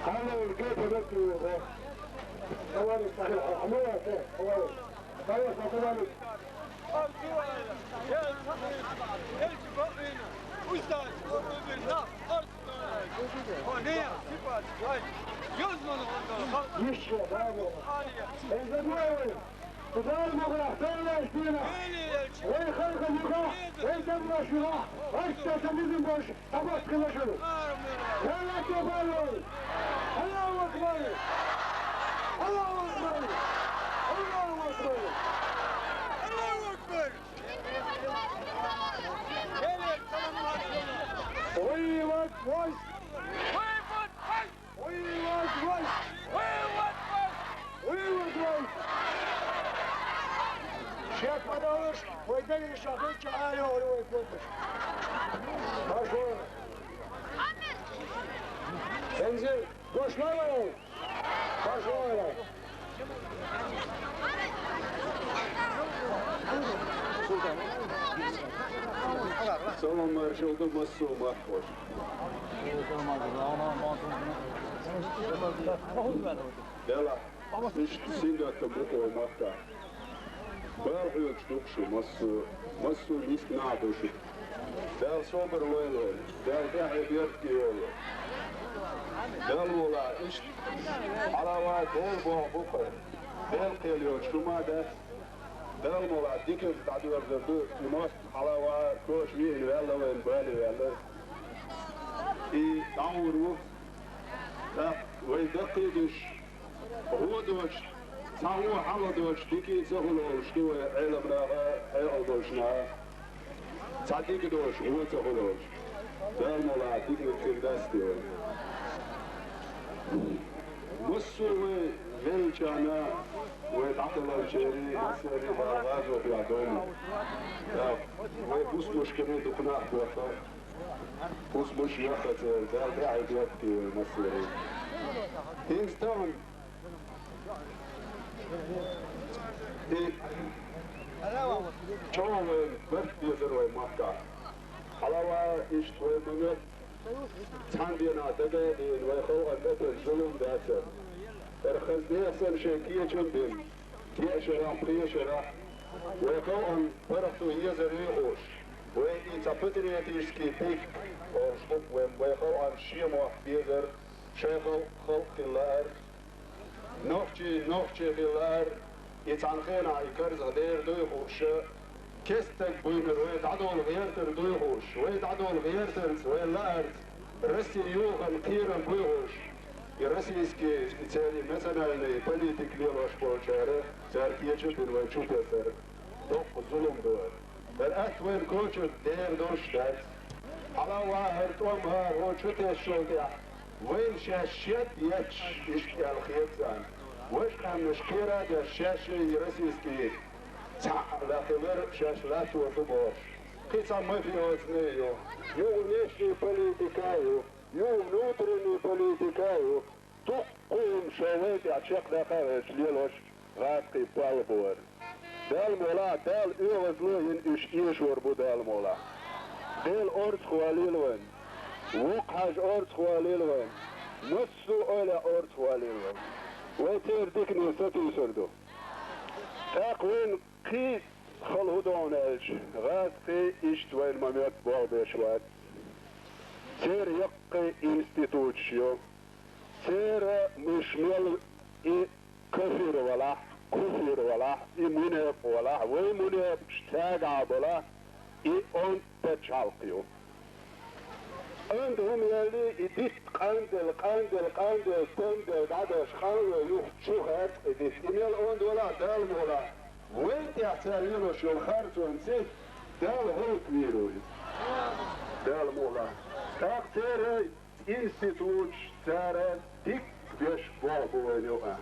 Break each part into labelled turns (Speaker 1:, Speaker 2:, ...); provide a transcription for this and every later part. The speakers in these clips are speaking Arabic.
Speaker 1: تعالوا الكيف بس حوالي صحيح حموها كيف حوالي خلاص حوالي يشرب هذا الزبوي تدار مغرح فينا اشتينا وين خلق المغرح وين دمنا شراح واشتا تميزن باش تبات كلا شنو ولا تبالوا الله اكبر الله اكبر الله اكبر الله اكبر We want voice. We want voice. We want voice. We want voice. We want voice. شيخ مداوش ويدلي شافيك عالي ولا يفوتش. ماشوه. انزل قوش ماله. ماشوه. Sonra marşıldı masu mahvoş. Dela, işte sindatta bu olmakta. Barhıyor çtukşu masu nisk nadoşu. Del sober loylo, del dehebiyat kiyolo. Del ola işte alava del boğbukar. Del keliyor şumada. دل مولا دیکن تعدی ورزدو نماست حلاوه کوش میه ولی و بالی ولی ای دعورو وی دقیقش هو دوش تعو حلا دوش دیکی زهلوش تو علم راه علم دوش نه تعدی دوش هو زهلوش دل مولا دیکن تیم دستی مسوي فيلجانا ويتعطل الجيري مسيري باغاز وبيعدوني ويبوس مشكلة دقناع بوفا بوس مش يخت دال داعي بيبكي مسيري هينستون شون برد يزر ويمحكا حلاوة اشت ويمنت تاندينا دقيقين ويخلق المثل ظلم بأسر الخزنية أسر شيكية جنبين كي أشراح بي أشراح ويخلق فرحتو هي زريقوش ويكي تابتني يتيشكي بيك وشقب ويخلق شيموح بيزر شيخل خلق خلار نوخجي خلار يتعنخينا يكرز غدير دويخوش كستك بويمر ويتعدول غيرتر دويخوش ويتعدول غيرتر ويلارت رسي يوغن قيرن بويخوش يرسيسكي تاني مثلا بوليتيك ليلوش بوشاره زاركية جبن ويشوف يسر دوق الظلم دور الأهت وين كوشت دير دوشتات على واحد أمها وشوت الشوطة وين شاشيت يتش يشكي الخيطان وش كان مشكلة دا الشاشة يرسيسكي لا خبر شاشلات وضبوش قيسا ما في وزنيو يو نيشي بوليتيكايو يو نوتريني بوليتيكايو تقوم شويت عشق دا خارج ليلوش غاقي بالبور دال مولا دال ايوزلوين ايشور بو دال مولا دال اورد خواليلوين وقحاج اورد خواليلوين نصو اولا اورد خواليلوين ويتير ديكني ستو سردو تاقوين قي خلو دوناج غاز قي اشتوين مميت بوضيشوات سير يقي انستيتوتشيو سير مشمل اي كفر ولا كفر ولا اي منهب ولا وي منهب اشتاق عبلا اي اون تشالقيو عندهم يلي يديت قندل تندل دادش خانو يوخ شوخات يديت ايميل اوند ولا دال مولا وين تحتاجينو شو خارج ونسيت دال هو كبيروي دال مولا تاق تيري انستيتوت تارا ديك بيش بابو وينيوها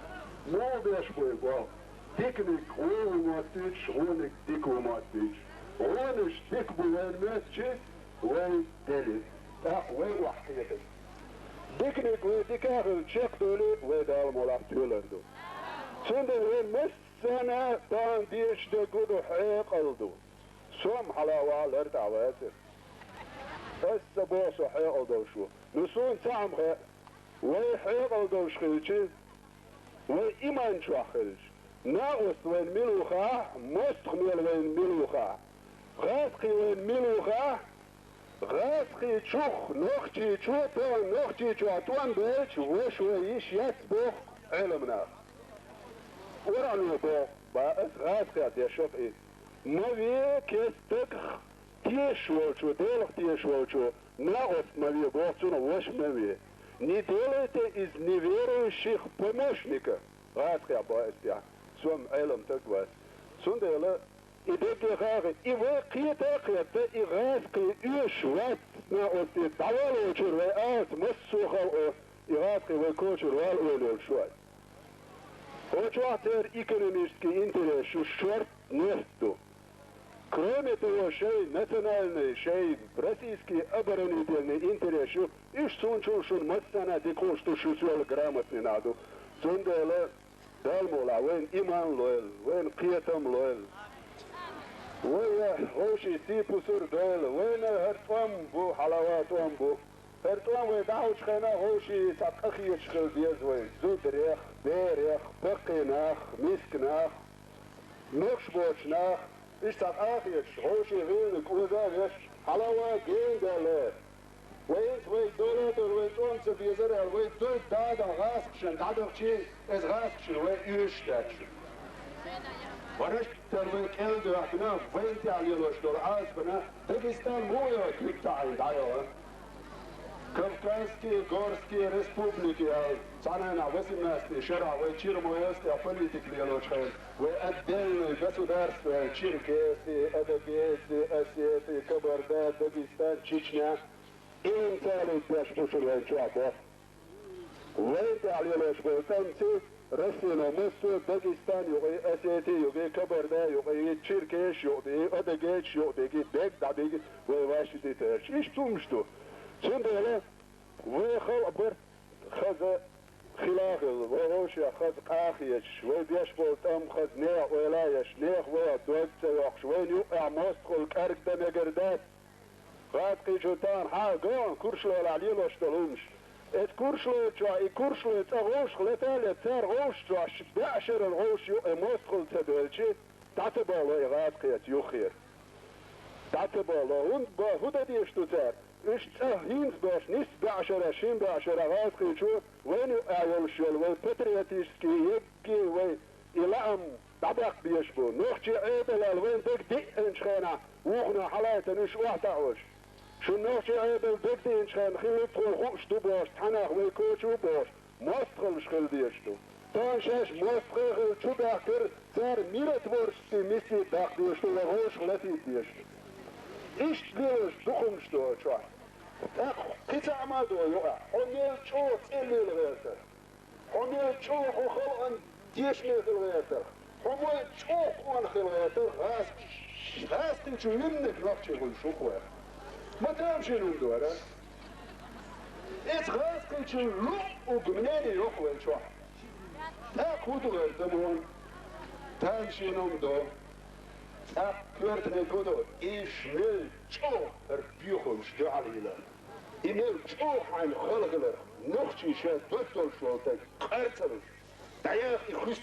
Speaker 1: مو بيش بابو ديكنك وين ما تيتش وينك ديك وما تيتش وينش ديك بوين ماتشي وين دلي وين وحكيتك ديكنك ويديك اخر تشيك دولي ويدال مولا تولردو سندن وين مس سنة تان ديش دقودو حيق الدو سوم حلاوة الارتعواتر السبوس وحيقل دوشو نسون تعم خير ويحيقل دوش خيلشي وإيمان شو خيلش ناقص وين ملوخا مستخمل وين ملوخا غاسقي وين ملوخا غاسقي تشوخ نوختي تشوطون نوختي تشوطون بيتش وشويش يسبخ علمنا ورانو بو باس غاسقي يشوف ايه ماوي كيستكخ تيشوچو دلخ تيشوچو ناقص ماوي بوцуна وش ماوي не делайте из неверующих помощника غاسقي باس يا سوم علم تقوى سندله إذا غاغي إذا قيتا قيتا إغاسقي إيشوات ناقصي تعالوا شروات مسوخا إغاسقي ويكوشر والأولو شوات Очуатер экономический интерес, шорт нефту. Кроме того, шей национальный, шей российский оборонительный интерес, и сунчу шун мастана дикон, что шусвел грамотный надо. Сундела далмула, вен иман лоэл, вен пьетам лоэл. Вен хоши сипусур доэл, вен хартвам бу, халаватвам бу. Хартвам вен дауч хана хоши сапхи шхел дезвен, зудрех. Berg, Böckenach, Misknach, Nöchsborchnach, ich sag auch jetzt, Roshi Wilde, Kusavisch, Halawa, Gendele. Wait, Dollar, wait, uns, wir sind ja, wait, da Raskchen, dadurch es Raskchen, wait, Üstatchen. ورشت الويك إلدو احنا وين تعلي الوشدور عازبنا داغستان مويا كليبتاعي دايوه Кавказские горские республики, царина 18 шара, вы чирмоевские политики лелочхай, вы отдельные государства, Черкесии, Адыгейцы, Осетии, Кабарда, Дагестан, Чечня, им царит бешпушевый чуапов. Вы лелочхай, танцы, Россия, Москва, Дагестан, юги Осетии, юги Кабарда, юги Черкес, юги Адыгейц, юги Бек, Дабиги, вы ваши детей. И что? سندله ويخل أبر خذ خلاقه وروشة خذ قاخيش ويبيش بولتام خذ نيع ولايش نيع ويدوت سيوخش وين يوقع مستقل كارك دم يقردات غاد قيجوتان حاقون كورشلو العليل واشتلونش ات كورشلو جوا كورشلو تغوش خلتالي تار غوش جوا بعشر الغوش يوقع مستقل تدولشي تعتبالو غاد قيت يخير تعتبالو هند با هدا ديشتو تار إيش تهينز باش نيس بعشرة شين بعشرة غاز قيشو وين أعول شول وين باترياتيسكي يبكي وين إلام طبق بيشبو نوخشي عيبل وين دك دي انشخانا وغنا حلايتا نش واحتاوش شو نوخشي عيبل دك دي انشخان خيلي تخل خوش دو باش تحناخ ويكوشو باش مستخل شخل ديشتو تانشاش مستخل شو باكر سار ميرت ورشتي ميسي داق ديشتو لغوش غلطي ديشتو إيش ليش دخم شتو شو؟ قطع ما دو يقع. حميل شو تسلي الغيتر. حميل شو خلقن ديش ميت الغيتر. حميل شو قوان خل الغيتر غاس تنشو يمنك نفشي قول شو خواه. ما تامشي نندورا. إيش غاس تنشو لو وقمناني يقوى شو؟ خودو غيتر مون تامشي نندور. Kwertene kodo, ismil tjoh buchum stjaalila. Imel tjoh aan gulgeler, nochtje shet doktolsloten, kartel. Dayach ik gust.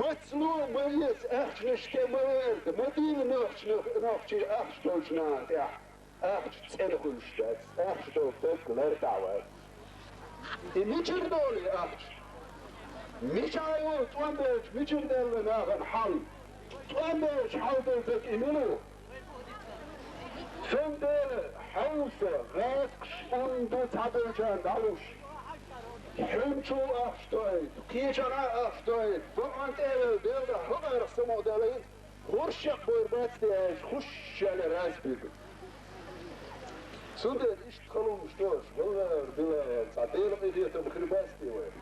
Speaker 1: Matsno bayes echt nishkemer, madine nochtje echt stolsnaat, ja. Echt zenigulstad, echt stolstek lertawa. Imicherdoli echt. Michael Twambert, Micherdel nagen hal. طمش حضرتك إمنو فندل حوسة غاسقش أندت حضرتان دعوش حمشو أخشتوين كيشنا أخشتوين فأنت إيل ديلدا هغير السمو دالين خرشق بوربات دياش خش على راس بيكو سندل إيش تخلو مشتوش بالله تعطيل قيدية بخرباس ديوين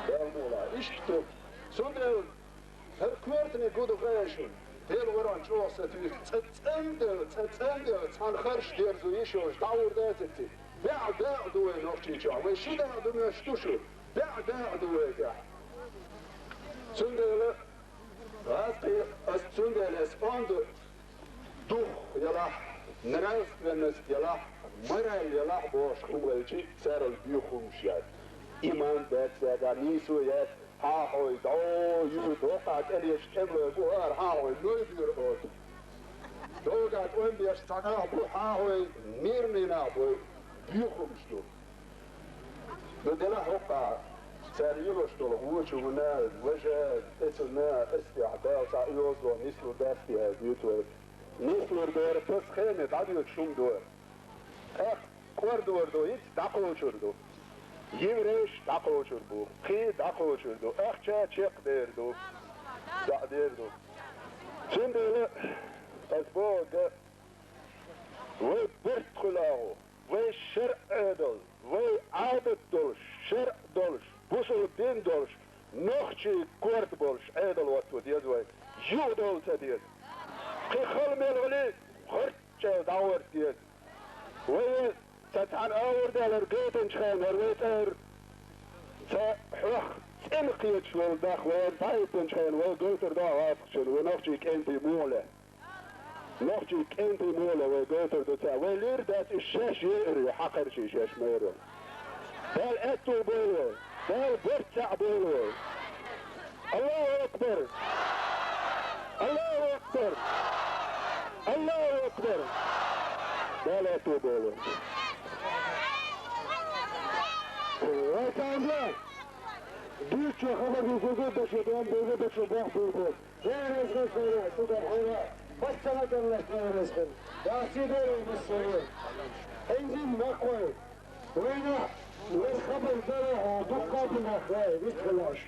Speaker 1: بالمولا إيش تخلو سندل هر كورتني قدو غاشون ديل وران جوسة تتندل تان خرش دير زويشوش داور داتتي باع دوي نوختي جا ويشي دو مشتوشو باع دوي جا سندل غاسقي سندل اسباندو дух ялах, нравственность ялах, мораль ялах бош хуэлчи царал бьюхумшят. Иман бэцэга нисуят, хахой до юдокат элиш эмлэ буар хахой нойбир от. Догат оймбияш цагаа бу хахой мирнина бу бьюхумшту. بدنا حقا ساريلو شتول وجه ونا وجه اسمنا استعداد سايوز لو نسلو داستي بيوتو نسلو دور بس خيمة عديد شوم دور اخ كور دور دو يت داقو شردو يمرش داقو شردو خي داقو شردو اخ چا چق دير دو دا دير دو şimdi اسبوع وبرت خلاو وشرع دول وعادة دولش شرع دولش بوصل دين دولش نخشي كورت بولش عيدل واتو دياد وين جو دول تديد قي خل ميل ولي خرج داور دياد وين ستعن اور دالر قيتن شخين هرويتر سحوخ سنقيت شوال داخ وين بايتن شخين وين قيتر دا واتخشن ونخشي كنتي مولة نخشي كنتي مولة وين قيتر دوتا وين لير دات الشاش يقري حقر شي شاش ميرو دال اتو بولو دال برتع بولو الله اكبر الله اكبر الله اكبر دال اتو بولو وكان ديتشو خبر بيفوقود بشيطان بيفوقود بشباح بيفوقود غير رزقن سوريا سودان حورا بس سنة الله غير رزقن يا سيدي بالسوريا انزل مقوي وينا والخبر ده دقات الاخوي بيتخلاش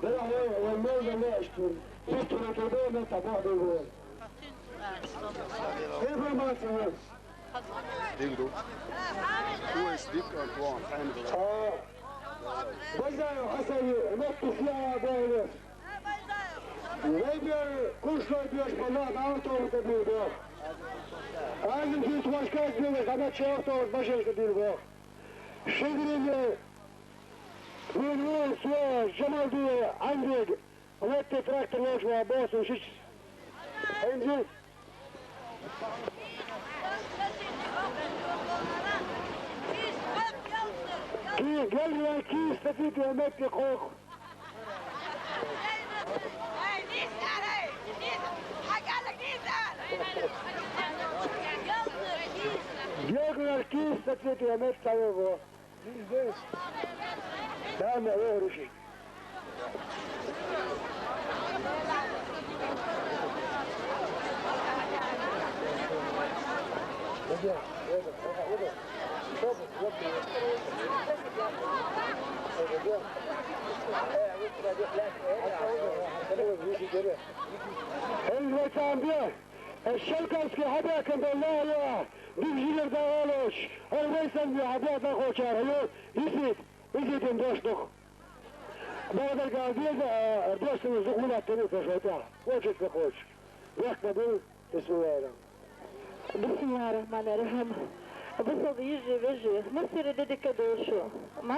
Speaker 1: ده هو والموزة لا اشتري تشتري كده تبع بيقول كيف ما تقول دينجو هو يسبيك الوان حامل بزايو حسني نطوا فيها بايلس ويبير كل شوي بيش بلاد عوتور تبير باخ عايزين في تواشكات بيلي قامت شاوتور بشر تبير باخ شغرين وين سوا جمال دي عندك وقت تراكتر ليش وعباس وشيش انزل قال لي كيس تفيد يا مات يا خوخ قال لي كيس تفيد يا مات تعوض لا ما غير شيء الشلكسكي حباك بالله يا بيجي الدوالش الرئيس اللي حباك اخو شهر يزيد اندوش دخ بعد القاعدين اردوش الزقولة التنين في شوتها وجد في خوش وقت نبيل بسم الله الرحمن الرحيم بس يجي بيجي ما سير ديك دوشو